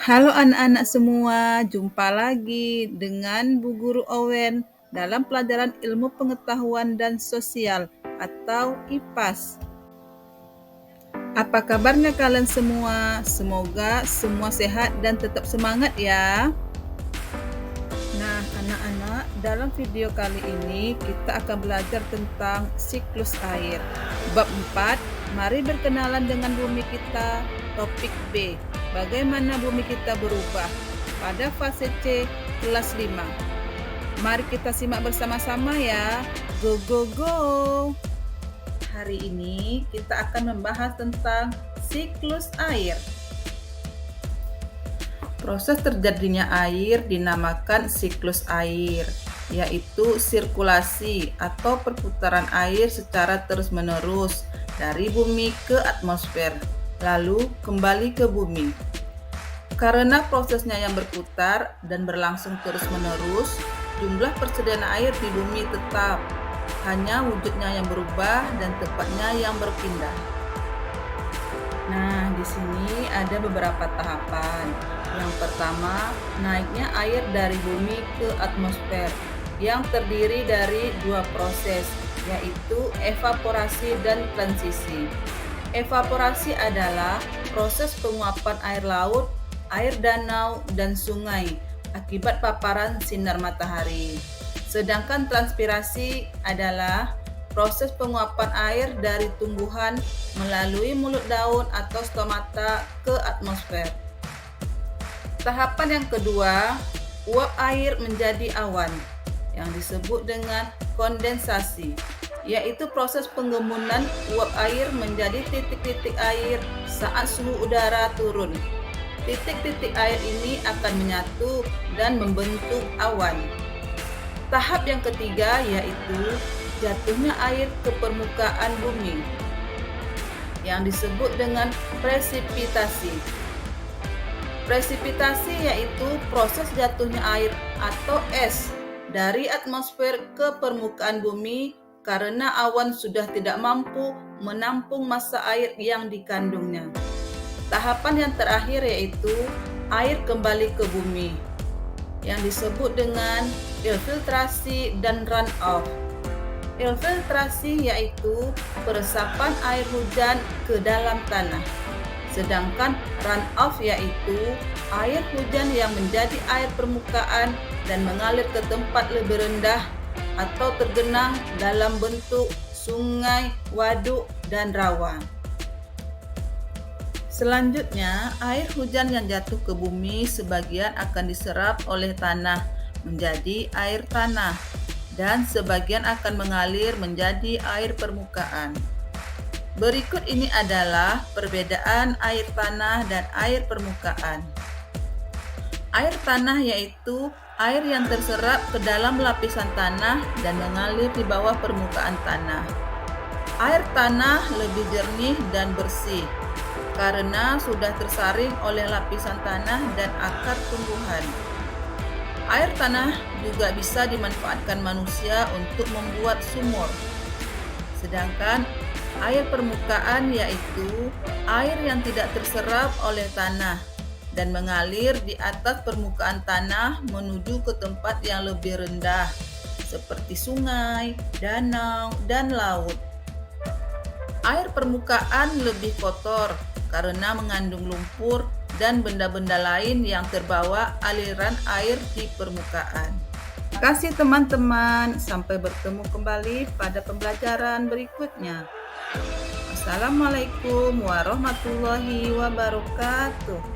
Halo anak-anak semua, jumpa lagi dengan Bu Guru Owen dalam pelajaran Ilmu Pengetahuan dan Sosial atau IPAS. Apa kabarnya kalian semua? Semoga semua sehat dan tetap semangat ya. Nah, anak-anak, dalam video kali ini kita akan belajar tentang siklus air. Bab 4, mari berkenalan dengan bumi kita. Topik B, bagaimana bumi kita berubah. Pada fase C, kelas 5. Mari kita simak bersama-sama ya. Go, go, go! Hari ini kita akan membahas tentang siklus air. Proses terjadinya air dinamakan siklus air, yaitu sirkulasi atau perputaran air secara terus-menerus dari bumi ke atmosfer, lalu kembali ke bumi. Karena prosesnya yang berputar dan berlangsung terus-menerus, jumlah persediaan air di bumi tetap, hanya wujudnya yang berubah dan tempatnya yang berpindah. Nah, di sini ada beberapa tahapan. Yang pertama, naiknya air dari bumi ke atmosfer yang terdiri dari dua proses, yaitu evaporasi dan transisi. Evaporasi adalah proses penguapan air laut, air danau, dan sungai akibat paparan sinar matahari. Sedangkan transpirasi adalah proses penguapan air dari tumbuhan melalui mulut daun atau stomata ke atmosfer. Tahapan yang kedua, uap air menjadi awan yang disebut dengan kondensasi, yaitu proses penggembunan uap air menjadi titik-titik air saat suhu udara turun. Titik-titik air ini akan menyatu dan membentuk awan. Tahap yang ketiga yaitu jatuhnya air ke permukaan bumi yang disebut dengan presipitasi. Presipitasi yaitu proses jatuhnya air atau es dari atmosfer ke permukaan bumi karena awan sudah tidak mampu menampung massa air yang dikandungnya. Tahapan yang terakhir yaitu air kembali ke bumi yang disebut dengan infiltrasi dan runoff. Infiltrasi yaitu peresapan air hujan ke dalam tanah. Sedangkan runoff yaitu air hujan yang menjadi air permukaan dan mengalir ke tempat lebih rendah atau tergenang dalam bentuk sungai, waduk, dan rawa. Selanjutnya, air hujan yang jatuh ke bumi sebagian akan diserap oleh tanah menjadi air tanah dan sebagian akan mengalir menjadi air permukaan. Berikut ini adalah perbedaan air tanah dan air permukaan. Air tanah yaitu air yang terserap ke dalam lapisan tanah dan mengalir di bawah permukaan tanah. Air tanah lebih jernih dan bersih karena sudah tersaring oleh lapisan tanah dan akar tumbuhan. Air tanah juga bisa dimanfaatkan manusia untuk membuat sumur. Sedangkan air permukaan yaitu air yang tidak terserap oleh tanah dan mengalir di atas permukaan tanah menuju ke tempat yang lebih rendah seperti sungai, danau, dan laut. Air permukaan lebih kotor karena mengandung lumpur dan benda-benda lain yang terbawa aliran air di permukaan. Terima kasih teman-teman, sampai bertemu kembali pada pembelajaran berikutnya. Assalamualaikum warahmatullahi wabarakatuh.